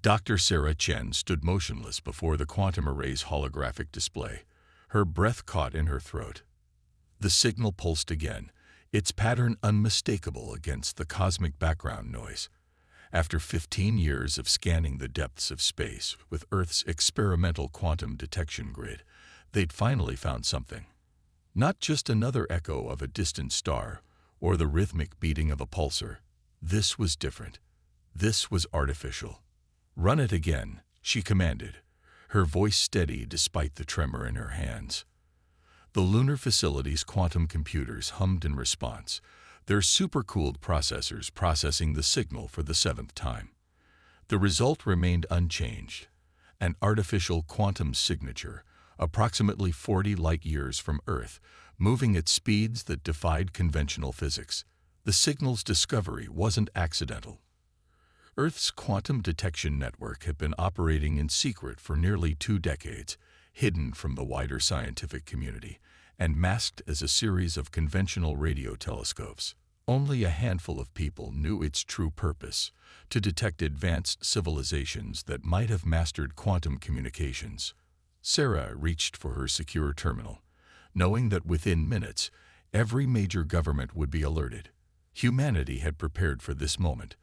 Dr. Sarah Chen stood motionless before the quantum array's holographic display, her breath caught in her throat. The signal pulsed again, its pattern unmistakable against the cosmic background noise. After 15 years of scanning the depths of space with Earth's experimental quantum detection grid, they'd finally found something. Not just another echo of a distant star or the rhythmic beating of a pulsar. This was different. This was artificial. "Run it again," she commanded, her voice steady despite the tremor in her hands. The lunar facility's quantum computers hummed in response, their supercooled processors processing the signal for the 7th time. The result remained unchanged, an artificial quantum signature, approximately 40 light-years from Earth, moving at speeds that defied conventional physics. The signal's discovery wasn't accidental. Earth's quantum detection network had been operating in secret for nearly 2 decades, hidden from the wider scientific community, and masked as a series of conventional radio telescopes. Only a handful of people knew its true purpose: to detect advanced civilizations that might have mastered quantum communications. Sarah reached for her secure terminal, knowing that within minutes, every major government would be alerted. Humanity had prepared for this moment,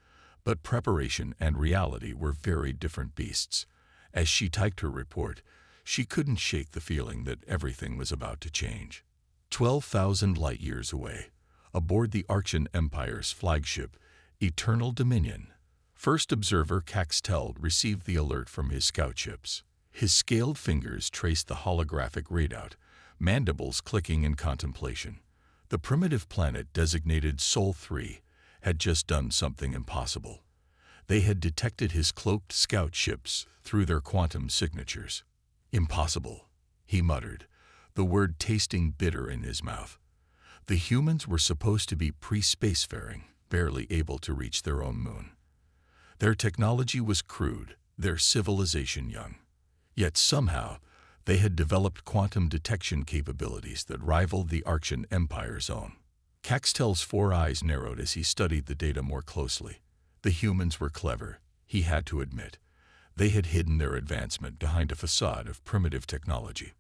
but preparation and reality were very different beasts. As she typed her report, she couldn't shake the feeling that everything was about to change. 12,000 light-years away, aboard the Archean Empire's flagship, Eternal Dominion, first observer Caxtel received the alert from his scout ships. His scaled fingers traced the holographic readout, mandibles clicking in contemplation. The primitive planet designated Sol 3 had just done something impossible. They had detected his cloaked scout ships through their quantum signatures. "Impossible," he muttered, the word tasting bitter in his mouth. The humans were supposed to be pre-spacefaring, barely able to reach their own moon. Their technology was crude, their civilization young. Yet somehow, they had developed quantum detection capabilities that rivaled the Archean Empire's own. Caxtel's 4 eyes narrowed as he studied the data more closely. The humans were clever, he had to admit. They had hidden their advancement behind a facade of primitive technology.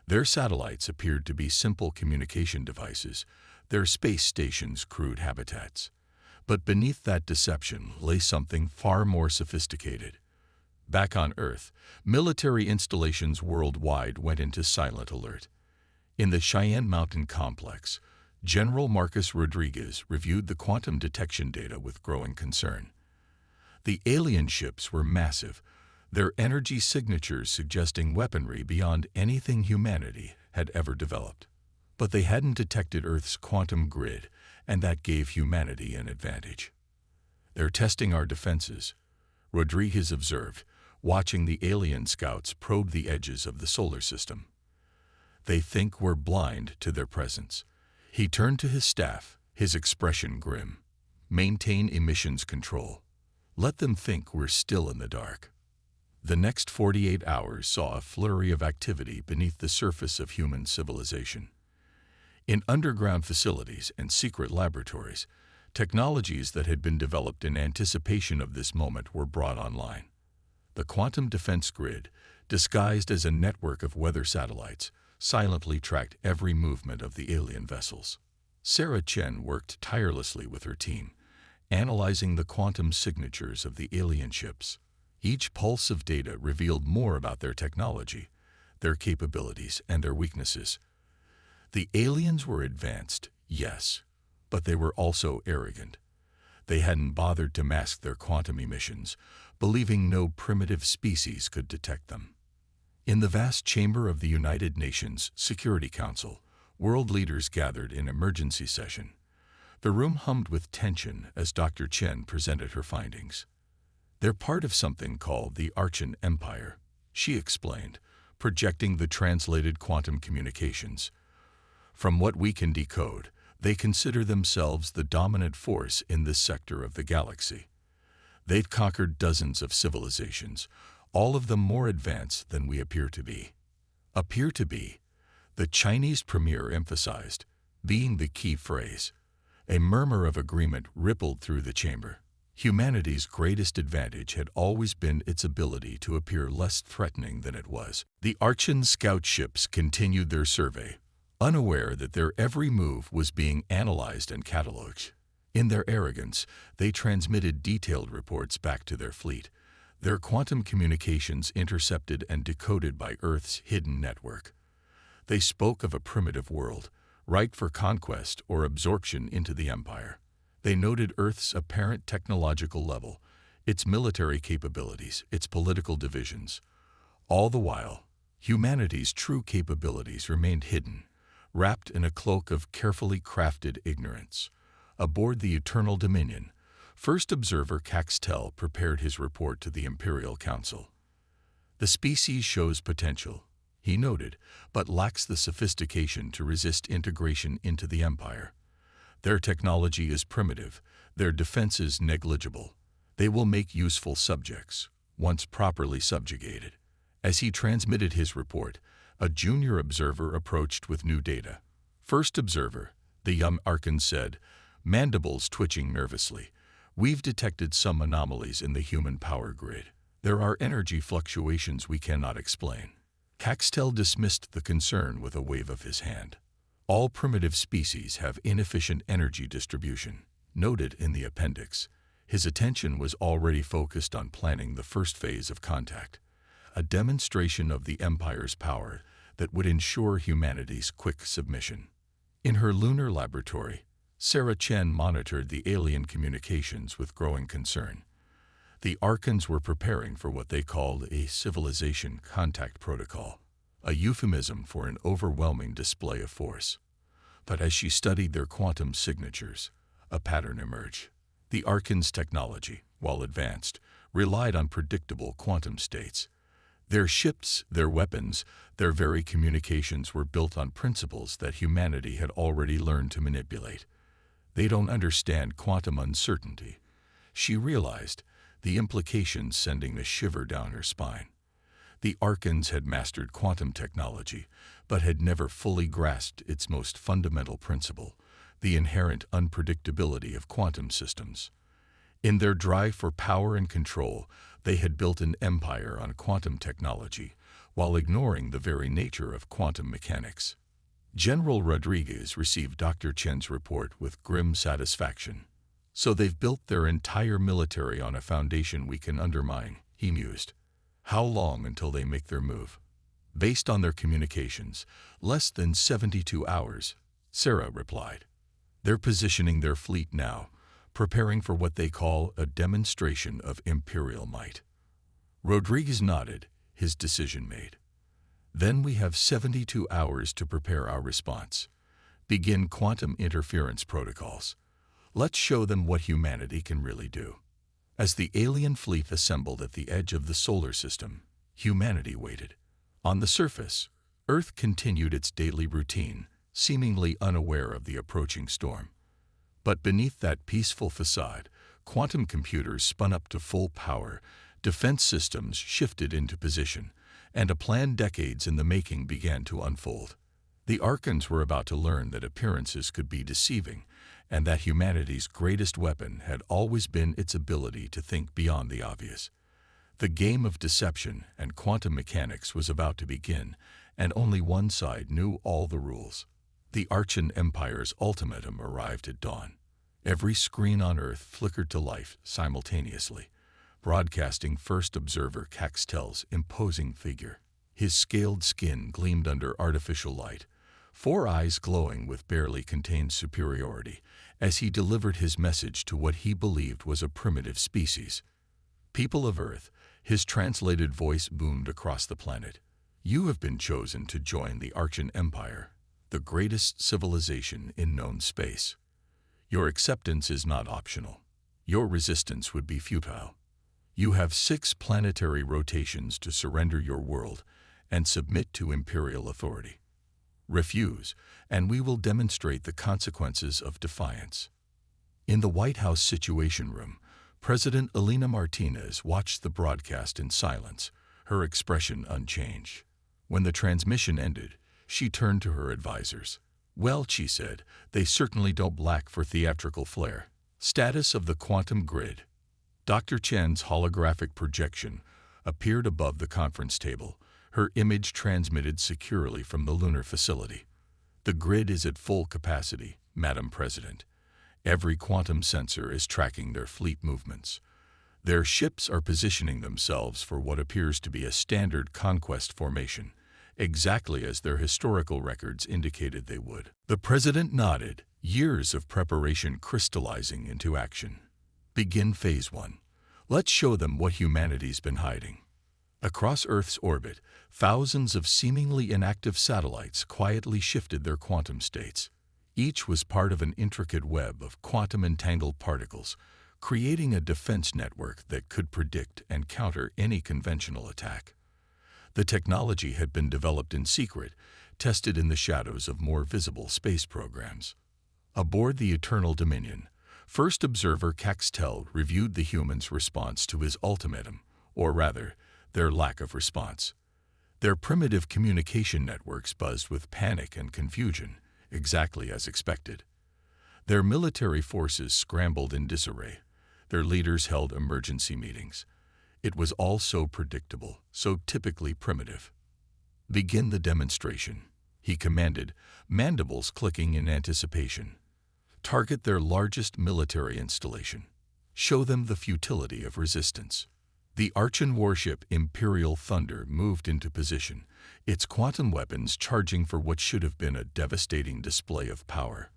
Their satellites appeared to be simple communication devices, their space stations crude habitats. But beneath that deception lay something far more sophisticated. Back on Earth, military installations worldwide went into silent alert. In the Cheyenne Mountain Complex, General Marcus Rodriguez reviewed the quantum detection data with growing concern. The alien ships were massive, their energy signatures suggesting weaponry beyond anything humanity had ever developed. But they hadn't detected Earth's quantum grid, and that gave humanity an advantage. "They're testing our defenses," Rodriguez observed, watching the alien scouts probe the edges of the solar system. "They think we're blind to their presence." He turned to his staff, his expression grim. "Maintain emissions control. Let them think we're still in the dark." The next 48 hours saw a flurry of activity beneath the surface of human civilization. In underground facilities and secret laboratories, technologies that had been developed in anticipation of this moment were brought online. The quantum defense grid, disguised as a network of weather satellites, silently tracked every movement of the alien vessels. Sarah Chen worked tirelessly with her team, analyzing the quantum signatures of the alien ships. Each pulse of data revealed more about their technology, their capabilities, and their weaknesses. The aliens were advanced, yes, but they were also arrogant. They hadn't bothered to mask their quantum emissions, believing no primitive species could detect them. In the vast chamber of the United Nations Security Council, world leaders gathered in emergency session. The room hummed with tension as Dr. Chen presented her findings. "They're part of something called the Archean Empire," she explained, projecting the translated quantum communications. "From what we can decode, they consider themselves the dominant force in this sector of the galaxy. They've conquered dozens of civilizations, all of them more advanced than we appear to be." "Appear to be," the Chinese premier emphasized, being the key phrase. A murmur of agreement rippled through the chamber. Humanity's greatest advantage had always been its ability to appear less threatening than it was. The Archon scout ships continued their survey, unaware that their every move was being analyzed and catalogued. In their arrogance, they transmitted detailed reports back to their fleet, their quantum communications intercepted and decoded by Earth's hidden network. They spoke of a primitive world, ripe for conquest or absorption into the Empire. They noted Earth's apparent technological level, its military capabilities, its political divisions. All the while, humanity's true capabilities remained hidden, wrapped in a cloak of carefully crafted ignorance. Aboard the Eternal Dominion, First Observer Caxtel prepared his report to the Imperial Council. The species shows potential, he noted, but lacks the sophistication to resist integration into the Empire. Their technology is primitive, their defenses negligible. They will make useful subjects, once properly subjugated. As he transmitted his report, a junior observer approached with new data. First Observer, the young Archon said, mandibles twitching nervously, "We've detected some anomalies in the human power grid. There are energy fluctuations we cannot explain." Caxtel dismissed the concern with a wave of his hand. All primitive species have inefficient energy distribution, noted in the appendix. His attention was already focused on planning the first phase of contact, a demonstration of the Empire's power that would ensure humanity's quick submission. In her lunar laboratory, Sarah Chen monitored the alien communications with growing concern. The Archons were preparing for what they called a civilization contact protocol, a euphemism for an overwhelming display of force. But as she studied their quantum signatures, a pattern emerged. The Archons' technology, while advanced, relied on predictable quantum states. Their ships, their weapons, their very communications were built on principles that humanity had already learned to manipulate. They don't understand quantum uncertainty. She realized, the implications sending a shiver down her spine. The Archons had mastered quantum technology, but had never fully grasped its most fundamental principle, the inherent unpredictability of quantum systems. In their drive for power and control, they had built an empire on quantum technology, while ignoring the very nature of quantum mechanics. General Rodriguez received Dr. Chen's report with grim satisfaction. "So they've built their entire military on a foundation we can undermine," he mused. "How long until they make their move?" "Based on their communications, less than 72 hours, Sarah replied. "They're positioning their fleet now, preparing for what they call a demonstration of imperial might." Rodriguez nodded, his decision made. "Then we have 72 hours to prepare our response. Begin quantum interference protocols. Let's show them what humanity can really do." As the alien fleet assembled at the edge of the solar system, humanity waited. On the surface, Earth continued its daily routine, seemingly unaware of the approaching storm. But beneath that peaceful facade, quantum computers spun up to full power, defense systems shifted into position, and a plan decades in the making began to unfold. The Archons were about to learn that appearances could be deceiving, and that humanity's greatest weapon had always been its ability to think beyond the obvious. The game of deception and quantum mechanics was about to begin, and only one side knew all the rules. The Archon Empire's ultimatum arrived at dawn. Every screen on Earth flickered to life simultaneously, broadcasting First Observer Caxtel's imposing figure. His scaled skin gleamed under artificial light, 4 eyes glowing with barely contained superiority, as he delivered his message to what he believed was a primitive species. "People of Earth," his translated voice boomed across the planet, "you have been chosen to join the Archon Empire, the greatest civilization in known space. Your acceptance is not optional. Your resistance would be futile. You have 6 planetary rotations to surrender your world and submit to imperial authority. Refuse, and we will demonstrate the consequences of defiance." In the White House Situation Room, President Elena Martinez watched the broadcast in silence, her expression unchanged. When the transmission ended, she turned to her advisors. "Well," she said, "they certainly don't lack for theatrical flair. Status of the quantum grid. Dr. Chen's holographic projection appeared above the conference table, her image transmitted securely from the lunar facility. The grid is at full capacity, Madam President. Every quantum sensor is tracking their fleet movements. Their ships are positioning themselves for what appears to be a standard conquest formation, exactly as their historical records indicated they would. The President nodded, years of preparation crystallizing into action. Begin Phase 1. Let's show them what humanity's been hiding. Across Earth's orbit, thousands of seemingly inactive satellites quietly shifted their quantum states. Each was part of an intricate web of quantum-entangled particles, creating a defense network that could predict and counter any conventional attack. The technology had been developed in secret, tested in the shadows of more visible space programs. Aboard the Eternal Dominion, First Observer Caxtel reviewed the humans' response to his ultimatum, or rather, their lack of response. Their primitive communication networks buzzed with panic and confusion, exactly as expected. Their military forces scrambled in disarray. Their leaders held emergency meetings. It was all so predictable, so typically primitive. Begin the demonstration, he commanded, mandibles clicking in anticipation. Target their largest military installation. Show them the futility of resistance. The Archon warship Imperial Thunder moved into position, its quantum weapons charging for what should have been a devastating display of power.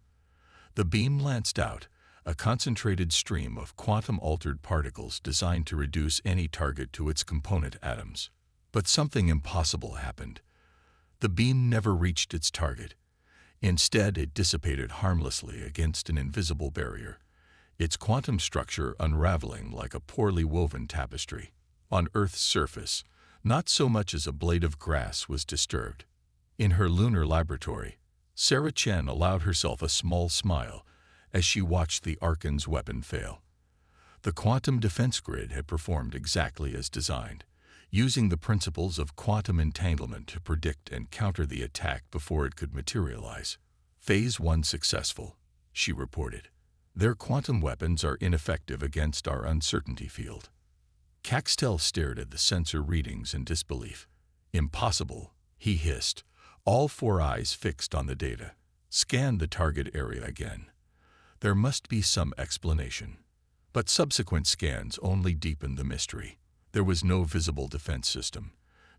The beam lanced out, a concentrated stream of quantum-altered particles designed to reduce any target to its component atoms. But something impossible happened. The beam never reached its target. Instead, it dissipated harmlessly against an invisible barrier, its quantum structure unraveling like a poorly woven tapestry. On Earth's surface, not so much as a blade of grass was disturbed. In her lunar laboratory, Sarah Chen allowed herself a small smile as she watched the Archon's weapon fail. The quantum defense grid had performed exactly as designed, using the principles of quantum entanglement to predict and counter the attack before it could materialize. Phase 1 successful, she reported. Their quantum weapons are ineffective against our uncertainty field. Caxtel stared at the sensor readings in disbelief. Impossible, he hissed, all four eyes fixed on the data. Scan the target area again. There must be some explanation. But subsequent scans only deepened the mystery. There was no visible defense system,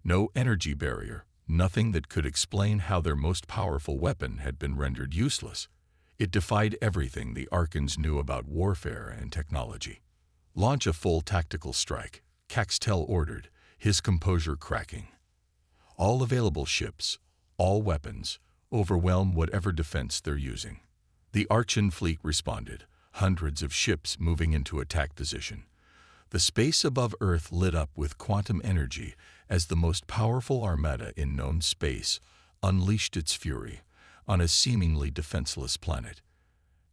no energy barrier, nothing that could explain how their most powerful weapon had been rendered useless. It defied everything the Archons knew about warfare and technology. Launch a full tactical strike, Caxtel ordered, his composure cracking. All available ships, all weapons, overwhelm whatever defense they're using. The Archon fleet responded, hundreds of ships moving into attack position. The space above Earth lit up with quantum energy as the most powerful armada in known space unleashed its fury on a seemingly defenseless planet.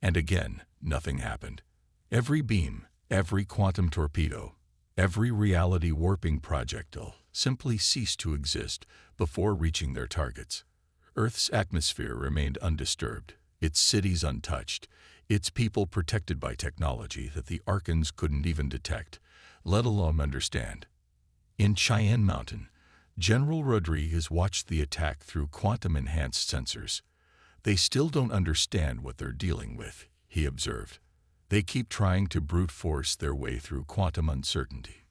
And again, nothing happened. Every beam, every quantum torpedo, every reality warping projectile simply ceased to exist before reaching their targets. Earth's atmosphere remained undisturbed, its cities untouched, its people protected by technology that the Archons couldn't even detect, let alone understand. In Cheyenne Mountain, General Rodriguez watched the attack through quantum-enhanced sensors. They still don't understand what they're dealing with, he observed. They keep trying to brute force their way through quantum uncertainty.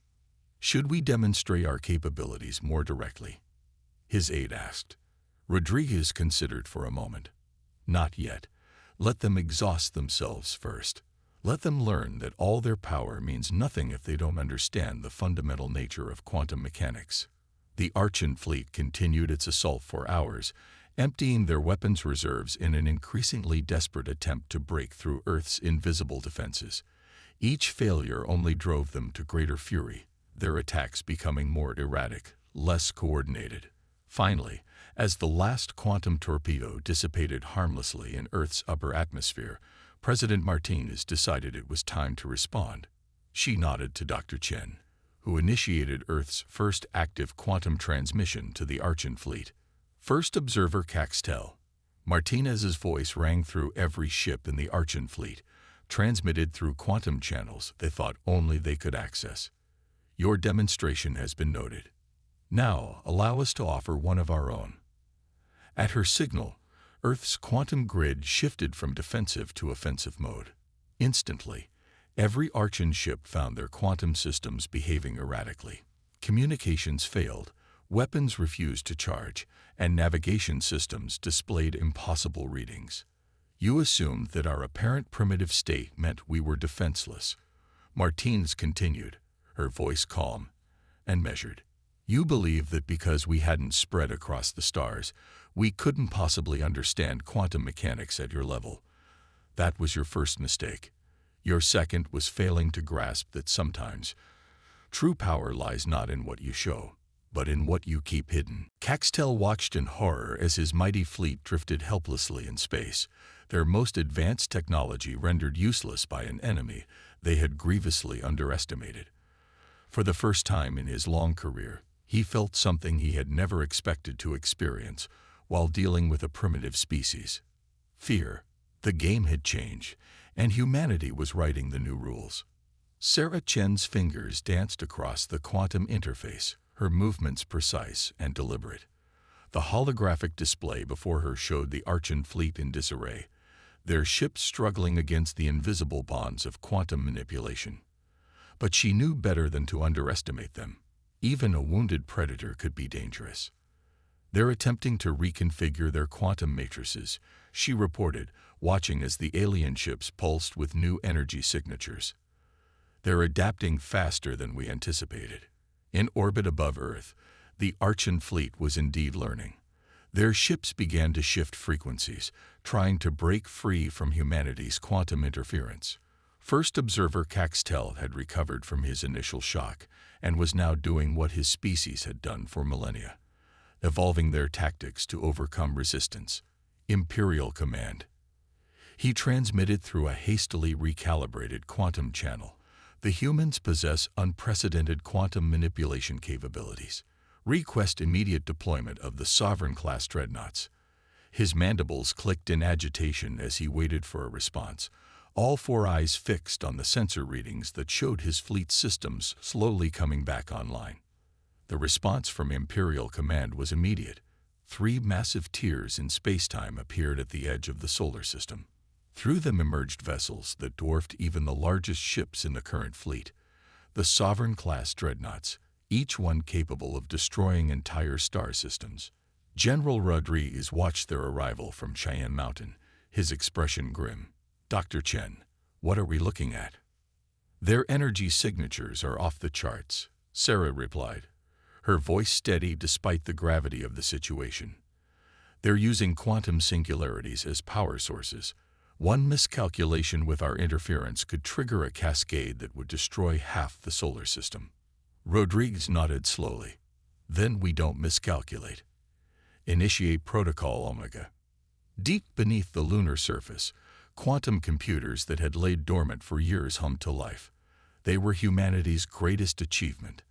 Should we demonstrate our capabilities more directly? His aide asked. Rodriguez considered for a moment. Not yet. Let them exhaust themselves first. Let them learn that all their power means nothing if they don't understand the fundamental nature of quantum mechanics. The Archon fleet continued its assault for hours, emptying their weapons reserves in an increasingly desperate attempt to break through Earth's invisible defenses. Each failure only drove them to greater fury, their attacks becoming more erratic, less coordinated. Finally, as the last quantum torpedo dissipated harmlessly in Earth's upper atmosphere, President Martinez decided it was time to respond. She nodded to Dr. Chen, who initiated Earth's first active quantum transmission to the Archon fleet. First Observer Caxtel. Martinez's voice rang through every ship in the Archon fleet, transmitted through quantum channels they thought only they could access. Your demonstration has been noted. Now, allow us to offer one of our own. At her signal, Earth's quantum grid shifted from defensive to offensive mode. Instantly, every Archon ship found their quantum systems behaving erratically. Communications failed, weapons refused to charge, and navigation systems displayed impossible readings. You assumed that our apparent primitive state meant we were defenseless. Martins continued, her voice calm and measured. You believed that because we hadn't spread across the stars, we couldn't possibly understand quantum mechanics at your level. That was your first mistake. Your second was failing to grasp that sometimes true power lies not in what you show, but in what you keep hidden. Caxtel watched in horror as his mighty fleet drifted helplessly in space, their most advanced technology rendered useless by an enemy they had grievously underestimated. For the first time in his long career, he felt something he had never expected to experience while dealing with a primitive species. Fear. The game had changed, and humanity was writing the new rules. Sarah Chen's fingers danced across the quantum interface, her movements precise and deliberate. The holographic display before her showed the Archon fleet in disarray, their ships struggling against the invisible bonds of quantum manipulation. But she knew better than to underestimate them. Even a wounded predator could be dangerous. They're attempting to reconfigure their quantum matrices, she reported, watching as the alien ships pulsed with new energy signatures. They're adapting faster than we anticipated. In orbit above Earth, the Archon fleet was indeed learning. Their ships began to shift frequencies, trying to break free from humanity's quantum interference. First observer Caxtel had recovered from his initial shock and was now doing what his species had done for millennia, evolving their tactics to overcome resistance. Imperial Command. He transmitted through a hastily recalibrated quantum channel. The humans possess unprecedented quantum manipulation capabilities. Request immediate deployment of the Sovereign-class dreadnoughts. His mandibles clicked in agitation as he waited for a response, all four eyes fixed on the sensor readings that showed his fleet's systems slowly coming back online. The response from Imperial Command was immediate. 3 massive tiers in spacetime appeared at the edge of the solar system. Through them emerged vessels that dwarfed even the largest ships in the current fleet, the Sovereign-class dreadnoughts, each one capable of destroying entire star systems. General Rodriguez watched their arrival from Cheyenne Mountain, his expression grim. Dr. Chen, what are we looking at? Their energy signatures are off the charts, Sarah replied, her voice steady despite the gravity of the situation. They're using quantum singularities as power sources. One miscalculation with our interference could trigger a cascade that would destroy half the solar system. Rodriguez nodded slowly. Then we don't miscalculate. Initiate Protocol Omega. Deep beneath the lunar surface, quantum computers that had laid dormant for years hummed to life. They were humanity's greatest achievement.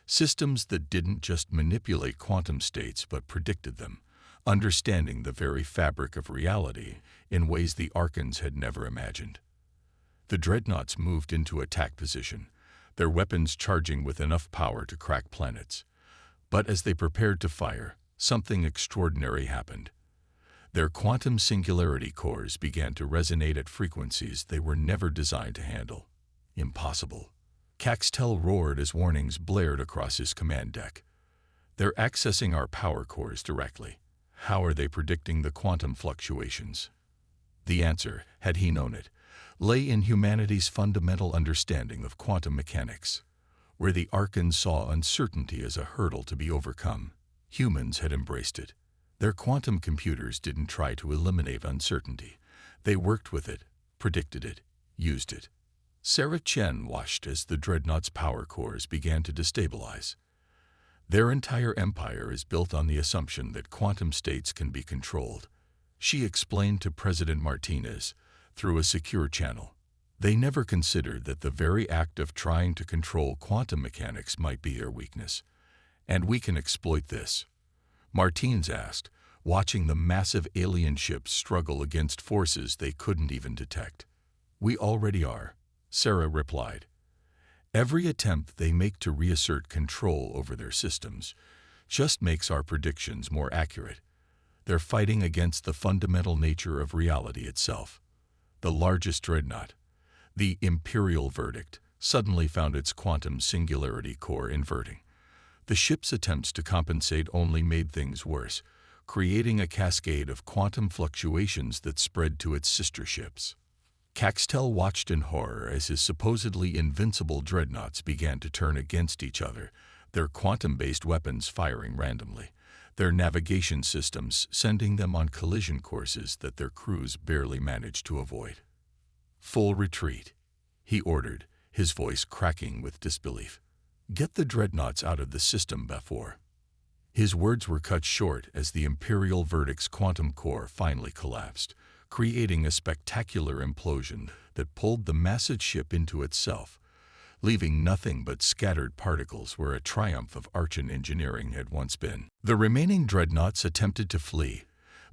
Systems that didn't just manipulate quantum states but predicted them, understanding the very fabric of reality in ways the Archons had never imagined. The dreadnoughts moved into attack position, their weapons charging with enough power to crack planets. But as they prepared to fire, something extraordinary happened. Their quantum singularity cores began to resonate at frequencies they were never designed to handle. Impossible. Caxtel roared as warnings blared across his command deck. They're accessing our power cores directly. How are they predicting the quantum fluctuations? The answer, had he known it, lay in humanity's fundamental understanding of quantum mechanics. Where the Archons saw uncertainty as a hurdle to be overcome, humans had embraced it. Their quantum computers didn't try to eliminate uncertainty. They worked with it, predicted it, used it. Sarah Chen watched as the dreadnought's power cores began to destabilize. Their entire empire is built on the assumption that quantum states can be controlled. She explained to President Martinez, through a secure channel. They never considered that the very act of trying to control quantum mechanics might be their weakness. And we can exploit this. Martinez asked, watching the massive alien ships struggle against forces they couldn't even detect. "We already are," Sarah replied. "Every attempt they make to reassert control over their systems just makes our predictions more accurate. They're fighting against the fundamental nature of reality itself." The largest dreadnought, the Imperial Verdict, suddenly found its quantum singularity core inverting. The ship's attempts to compensate only made things worse, creating a cascade of quantum fluctuations that spread to its sister ships. Caxtel watched in horror as his supposedly invincible dreadnoughts began to turn against each other, their quantum-based weapons firing randomly, their navigation systems sending them on collision courses that their crews barely managed to avoid. "Full retreat," he ordered, his voice cracking with disbelief. "Get the dreadnoughts out of the system before." His words were cut short as the Imperial Verdict's quantum core finally collapsed, creating a spectacular implosion that pulled the massive ship into itself, leaving nothing but scattered particles where a triumph of Archan engineering had once been. The remaining dreadnoughts attempted to flee,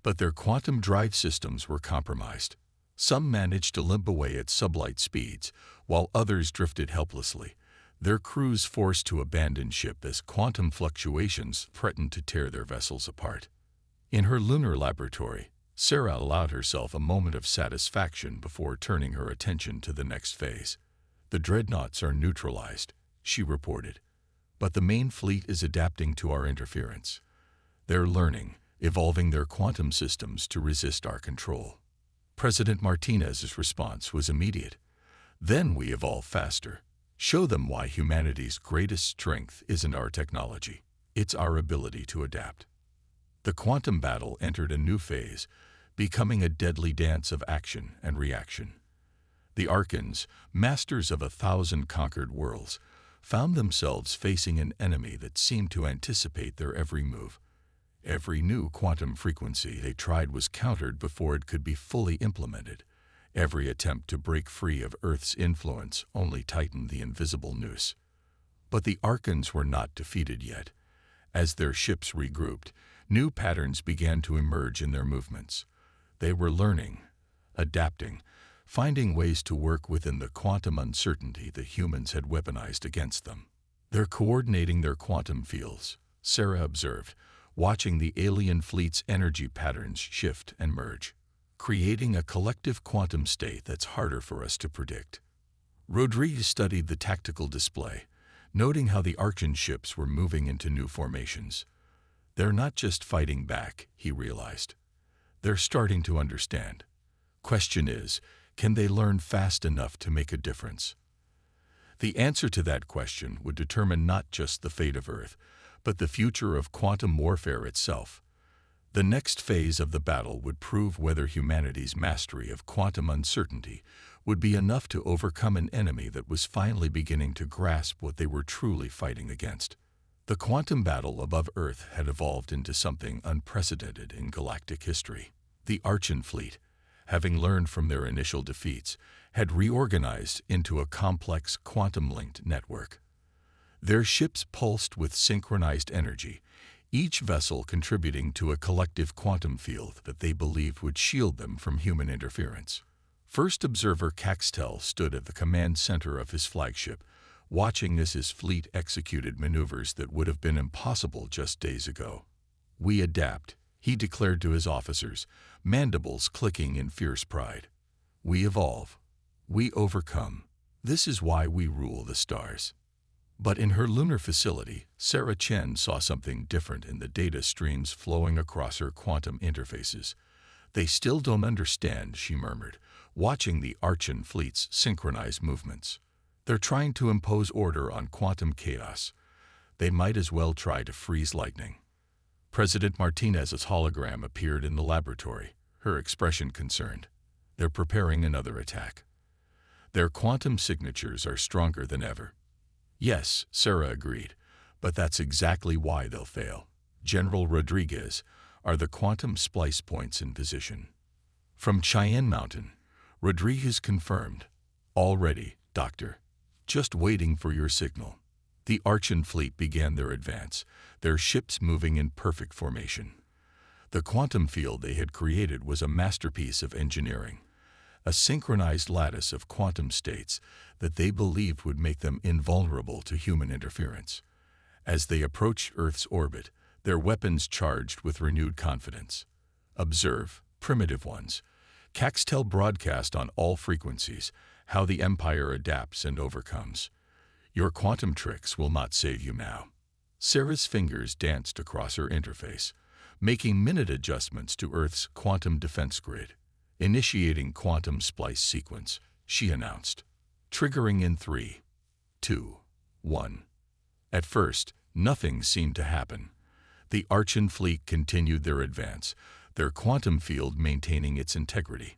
but their quantum drive systems were compromised. Some managed to limp away at sublight speeds, while others drifted helplessly, their crews forced to abandon ship as quantum fluctuations threatened to tear their vessels apart. In her lunar laboratory, Sarah allowed herself a moment of satisfaction before turning her attention to the next phase. "The dreadnoughts are neutralized," she reported, "but the main fleet is adapting to our interference. They're learning, evolving their quantum systems to resist our control." President Martinez's response was immediate. "Then we evolve faster. Show them why humanity's greatest strength isn't our technology, it's our ability to adapt." The quantum battle entered a new phase, becoming a deadly dance of action and reaction. The Archons, masters of 1,000 conquered worlds, found themselves facing an enemy that seemed to anticipate their every move. Every new quantum frequency they tried was countered before it could be fully implemented. Every attempt to break free of Earth's influence only tightened the invisible noose. But the Archons were not defeated yet. As their ships regrouped, new patterns began to emerge in their movements. They were learning, adapting, finding ways to work within the quantum uncertainty that humans had weaponized against them. "They're coordinating their quantum fields," Sarah observed, watching the alien fleet's energy patterns shift and merge, creating a collective quantum state that's harder for us to predict. Rodriguez studied the tactical display, noting how the Archan ships were moving into new formations. They're not just fighting back, he realized. They're starting to understand. Question is, can they learn fast enough to make a difference? The answer to that question would determine not just the fate of Earth, but the future of quantum warfare itself. The next phase of the battle would prove whether humanity's mastery of quantum uncertainty would be enough to overcome an enemy that was finally beginning to grasp what they were truly fighting against. The quantum battle above Earth had evolved into something unprecedented in galactic history. The Archan fleet, having learned from their initial defeats, had reorganized into a complex quantum-linked network. Their ships pulsed with synchronized energy, each vessel contributing to a collective quantum field that they believed would shield them from human interference. First Observer Caxtel stood at the command center of his flagship, watching as his fleet executed maneuvers that would have been impossible just days ago. "We adapt," he declared to his officers, mandibles clicking in fierce pride. "We evolve. We overcome. This is why we rule the stars." But in her lunar facility, Sarah Chen saw something different in the data streams flowing across her quantum interfaces. "They still don't understand," she murmured, watching the Archan fleet's synchronized movements. "They're trying to impose order on quantum chaos. They might as well try to freeze lightning." President Martinez's hologram appeared in the laboratory, her expression concerned. "They're preparing another attack. Their quantum signatures are stronger than ever." "Yes," Sarah agreed, "but that's exactly why they'll fail. General Rodriguez, are the quantum splice points in position?" From Cheyenne Mountain, Rodriguez confirmed, "All ready, Doctor. Just waiting for your signal." The Archan fleet began their advance, their ships moving in perfect formation. The quantum field they had created was a masterpiece of engineering, a synchronized lattice of quantum states that they believed would make them invulnerable to human interference. As they approached Earth's orbit, their weapons charged with renewed confidence. Observe, primitive ones. Caxtel broadcast on all frequencies how the Empire adapts and overcomes. Your quantum tricks will not save you now. Sarah's fingers danced across her interface, making minute adjustments to Earth's quantum defense grid. Initiating quantum splice sequence, she announced. Triggering in 3, 2, 1. At first, nothing seemed to happen. The Archon fleet continued their advance, their quantum field maintaining its integrity.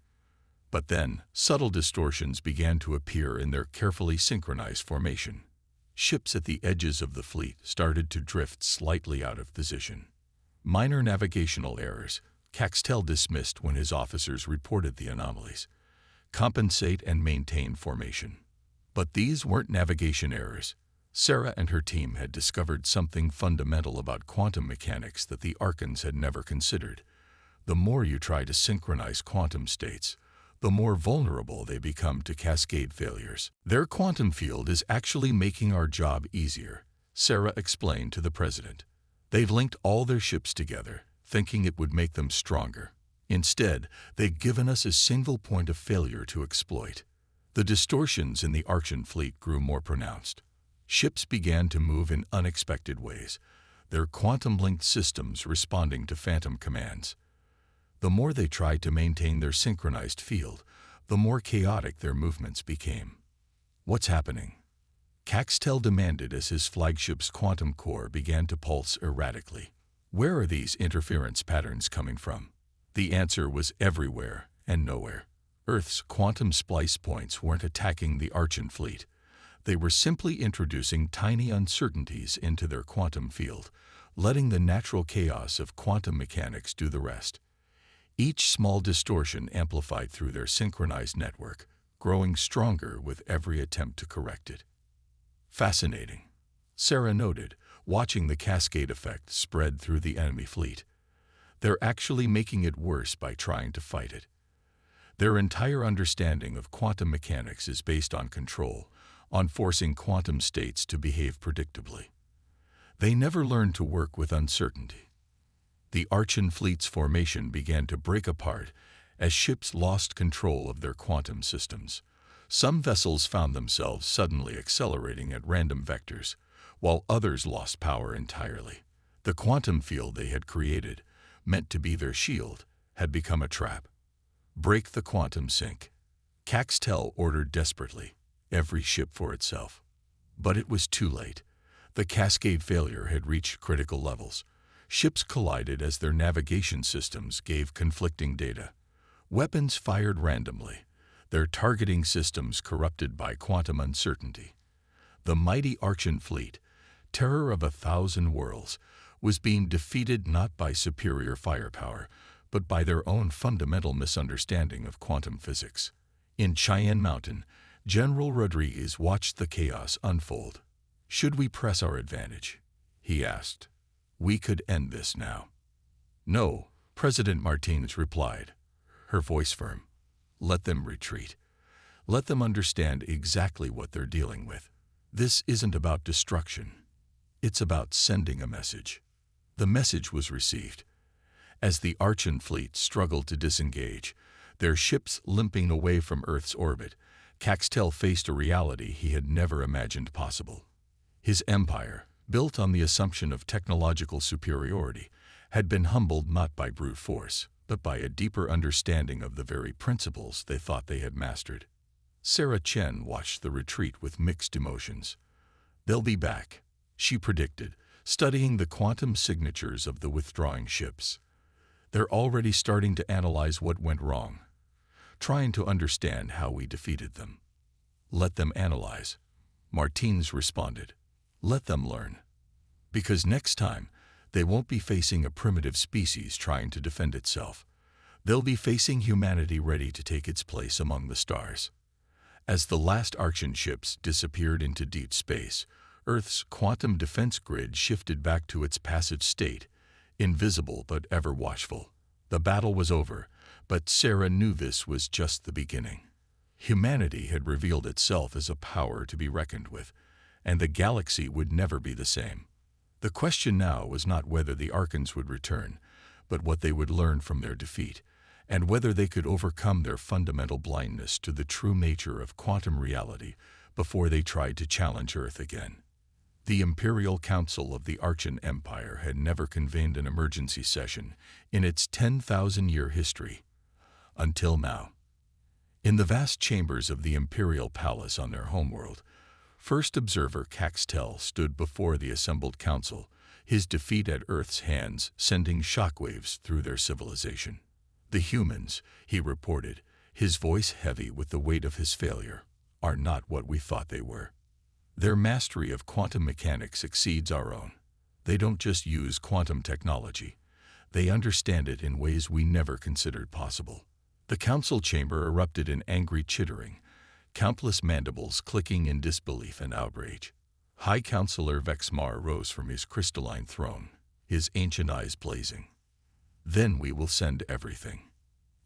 But then, subtle distortions began to appear in their carefully synchronized formation. Ships at the edges of the fleet started to drift slightly out of position. Minor navigational errors, Caxtel dismissed when his officers reported the anomalies. Compensate and maintain formation. But these weren't navigation errors. Sarah and her team had discovered something fundamental about quantum mechanics that the Archons had never considered. The more you try to synchronize quantum states, the more vulnerable they become to cascade failures. Their quantum field is actually making our job easier, Sarah explained to the president. They've linked all their ships together, thinking it would make them stronger. Instead, they've given us a single point of failure to exploit. The distortions in the Archon fleet grew more pronounced. Ships began to move in unexpected ways, their quantum-linked systems responding to phantom commands. The more they tried to maintain their synchronized field, the more chaotic their movements became. What's happening? Caxtel demanded as his flagship's quantum core began to pulse erratically. Where are these interference patterns coming from? The answer was everywhere and nowhere. Earth's quantum splice points weren't attacking the Archon fleet. They were simply introducing tiny uncertainties into their quantum field, letting the natural chaos of quantum mechanics do the rest. Each small distortion amplified through their synchronized network, growing stronger with every attempt to correct it. Fascinating, Sarah noted, watching the cascade effect spread through the enemy fleet. They're actually making it worse by trying to fight it. Their entire understanding of quantum mechanics is based on control, on forcing quantum states to behave predictably. They never learned to work with uncertainty. The Archon fleet's formation began to break apart as ships lost control of their quantum systems. Some vessels found themselves suddenly accelerating at random vectors, while others lost power entirely. The quantum field they had created, meant to be their shield, had become a trap. Break the quantum sink. Caxtel ordered desperately, every ship for itself. But it was too late. The cascade failure had reached critical levels. Ships collided as their navigation systems gave conflicting data. Weapons fired randomly, their targeting systems corrupted by quantum uncertainty. The mighty Archon fleet, terror of 1,000 worlds, was being defeated not by superior firepower, but by their own fundamental misunderstanding of quantum physics. In Cheyenne Mountain, General Rodriguez watched the chaos unfold. "Should we press our advantage?" he asked. "We could end this now." "No," President Martinez replied, her voice firm. "Let them retreat. Let them understand exactly what they're dealing with. This isn't about destruction. It's about sending a message." The message was received. As the Archon fleet struggled to disengage, their ships limping away from Earth's orbit, Caxtel faced a reality he had never imagined possible. His empire, built on the assumption of technological superiority, had been humbled not by brute force, but by a deeper understanding of the very principles they thought they had mastered. Sarah Chen watched the retreat with mixed emotions. "They'll be back," she predicted, studying the quantum signatures of the withdrawing ships. "They're already starting to analyze what went wrong, trying to understand how we defeated them." "Let them analyze," Martinez responded. "Let them learn. Because next time, they won't be facing a primitive species trying to defend itself. They'll be facing humanity ready to take its place among the stars." As the last Archon ships disappeared into deep space, Earth's quantum defense grid shifted back to its passive state, invisible but ever watchful. The battle was over, But Sarah knew this was just the beginning. Humanity had revealed itself as a power to be reckoned with, and the galaxy would never be the same. The question now was not whether the Archons would return, but what they would learn from their defeat, and whether they could overcome their fundamental blindness to the true nature of quantum reality before they tried to challenge Earth again. The Imperial Council of the Archon Empire had never convened an emergency session in its 10,000-year history, until now. In the vast chambers of the Imperial Palace on their homeworld, First Observer Caxtel stood before the assembled council, his defeat at Earth's hands sending shockwaves through their civilization. The humans, he reported, his voice heavy with the weight of his failure, are not what we thought they were. Their mastery of quantum mechanics exceeds our own. They don't just use quantum technology. They understand it in ways we never considered possible. The council chamber erupted in angry chittering, countless mandibles clicking in disbelief and outrage. High Counselor Vexmar rose from his crystalline throne, his ancient eyes blazing. Then we will send everything.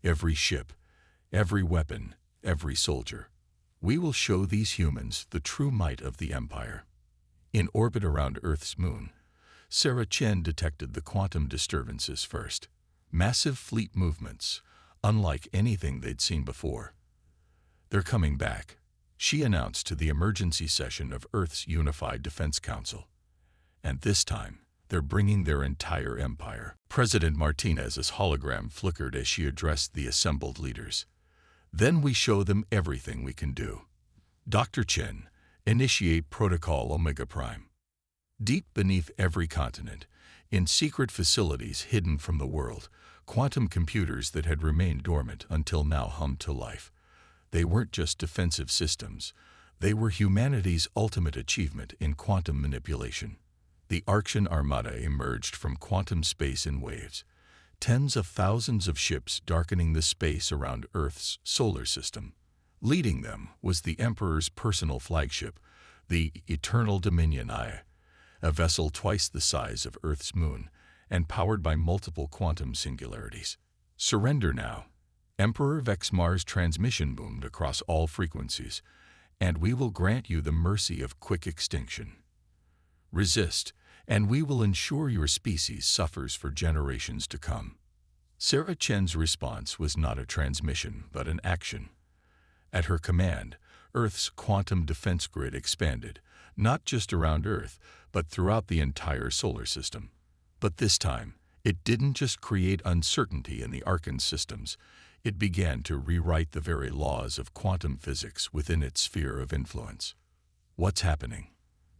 Every ship, every weapon, every soldier. We will show these humans the true might of the Empire. In orbit around Earth's moon, Sarah Chen detected the quantum disturbances first. Massive fleet movements, unlike anything they'd seen before. They're coming back, she announced to the emergency session of Earth's Unified Defense Council. And this time, they're bringing their entire empire. President Martinez's hologram flickered as she addressed the assembled leaders. Then we show them everything we can do. Dr. Chen, initiate Protocol Omega Prime. Deep beneath every continent, in secret facilities hidden from the world, quantum computers that had remained dormant until now hummed to life. They weren't just defensive systems. They were humanity's ultimate achievement in quantum manipulation. The Archean Armada emerged from quantum space in waves, tens of thousands of ships darkening the space around Earth's solar system. Leading them was the Emperor's personal flagship, the Eternal Dominion I, a vessel twice the size of Earth's moon and powered by multiple quantum singularities. Surrender now. Emperor Vexmar's transmission boomed across all frequencies, and we will grant you the mercy of quick extinction. Resist, and we will ensure your species suffers for generations to come. Sarah Chen's response was not a transmission, but an action. At her command, Earth's quantum defense grid expanded, not just around Earth, but throughout the entire solar system. But this time, it didn't just create uncertainty in the Archon systems. It began to rewrite the very laws of quantum physics within its sphere of influence. What's happening?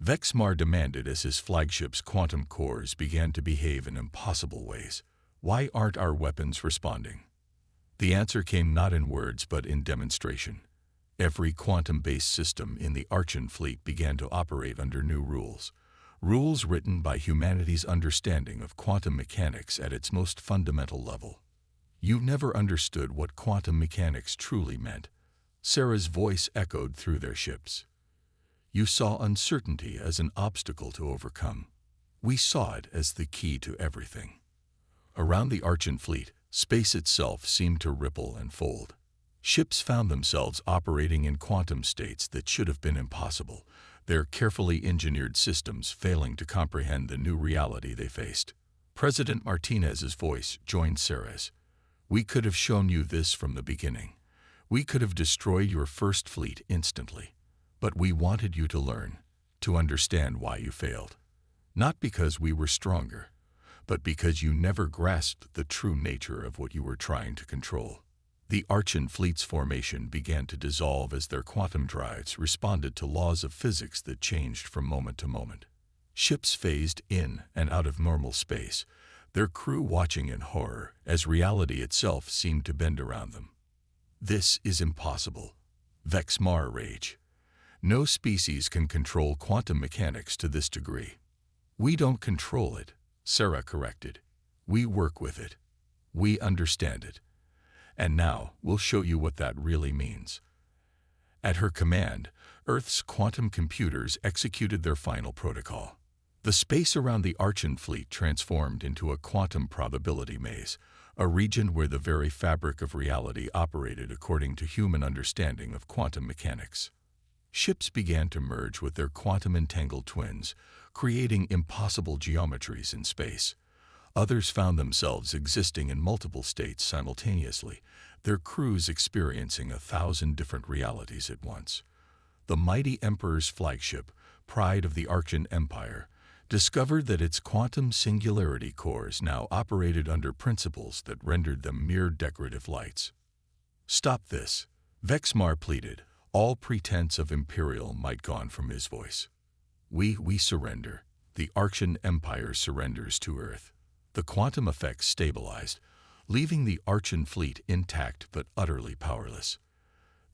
Vexmar demanded as his flagship's quantum cores began to behave in impossible ways. Why aren't our weapons responding? The answer came not in words but in demonstration. Every quantum-based system in the Archon fleet began to operate under new rules. Rules written by humanity's understanding of quantum mechanics at its most fundamental level. You never understood what quantum mechanics truly meant. Sarah's voice echoed through their ships. You saw uncertainty as an obstacle to overcome. We saw it as the key to everything. Around the Archon fleet, space itself seemed to ripple and fold. Ships found themselves operating in quantum states that should have been impossible, their carefully engineered systems failing to comprehend the new reality they faced. President Martinez's voice joined Sarah's. We could have shown you this from the beginning. We could have destroyed your first fleet instantly. But we wanted you to learn, to understand why you failed. Not because we were stronger, but because you never grasped the true nature of what you were trying to control. The Archon fleet's formation began to dissolve as their quantum drives responded to laws of physics that changed from moment to moment. Ships phased in and out of normal space, their crew watching in horror as reality itself seemed to bend around them. This is impossible. Vexmar rage. No species can control quantum mechanics to this degree. We don't control it, Sarah corrected. We work with it. We understand it. And now we'll show you what that really means. At her command, Earth's quantum computers executed their final protocol. The space around the Archon fleet transformed into a quantum probability maze, a region where the very fabric of reality operated according to human understanding of quantum mechanics. Ships began to merge with their quantum-entangled twins, creating impossible geometries in space. Others found themselves existing in multiple states simultaneously, their crews experiencing 1,000 different realities at once. The mighty Emperor's flagship, pride of the Archean Empire, discovered that its quantum singularity cores now operated under principles that rendered them mere decorative lights. "Stop this," Vexmar pleaded, all pretense of imperial might gone from his voice. We surrender. The Archean Empire surrenders to Earth." The quantum effects stabilized, leaving the Archean fleet intact but utterly powerless.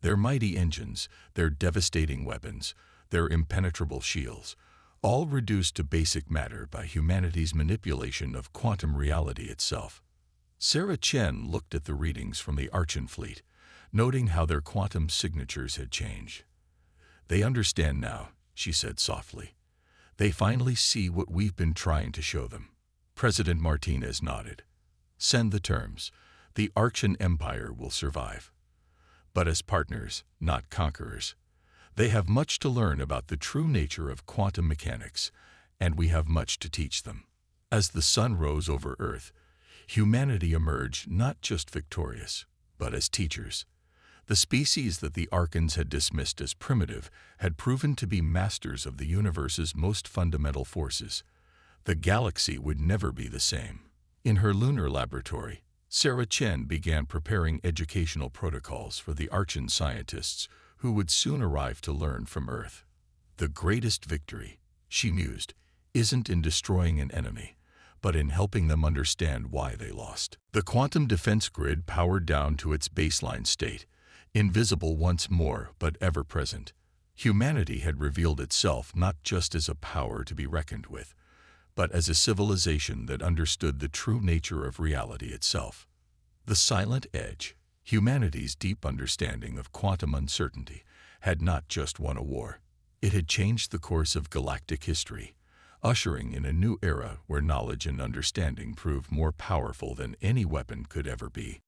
Their mighty engines, their devastating weapons, their impenetrable shields, all reduced to basic matter by humanity's manipulation of quantum reality itself. Sarah Chen looked at the readings from the Archean fleet, noting how their quantum signatures had changed. "They understand now," she said softly. "They finally see what we've been trying to show them." President Martinez nodded. "Send the terms. The Archean Empire will survive. But as partners, not conquerors. They have much to learn about the true nature of quantum mechanics, and we have much to teach them." As the sun rose over Earth, humanity emerged not just victorious, but as teachers. The species that the Archons had dismissed as primitive had proven to be masters of the universe's most fundamental forces. The galaxy would never be the same. In her lunar laboratory, Sarah Chen began preparing educational protocols for the Archean scientists who would soon arrive to learn from Earth. "The greatest victory," she mused, "isn't in destroying an enemy, but in helping them understand why they lost." The quantum defense grid powered down to its baseline state, invisible once more but ever present. Humanity had revealed itself not just as a power to be reckoned with, but as a civilization that understood the true nature of reality itself. The silent edge, humanity's deep understanding of quantum uncertainty, had not just won a war. It had changed the course of galactic history, ushering in a new era where knowledge and understanding proved more powerful than any weapon could ever be.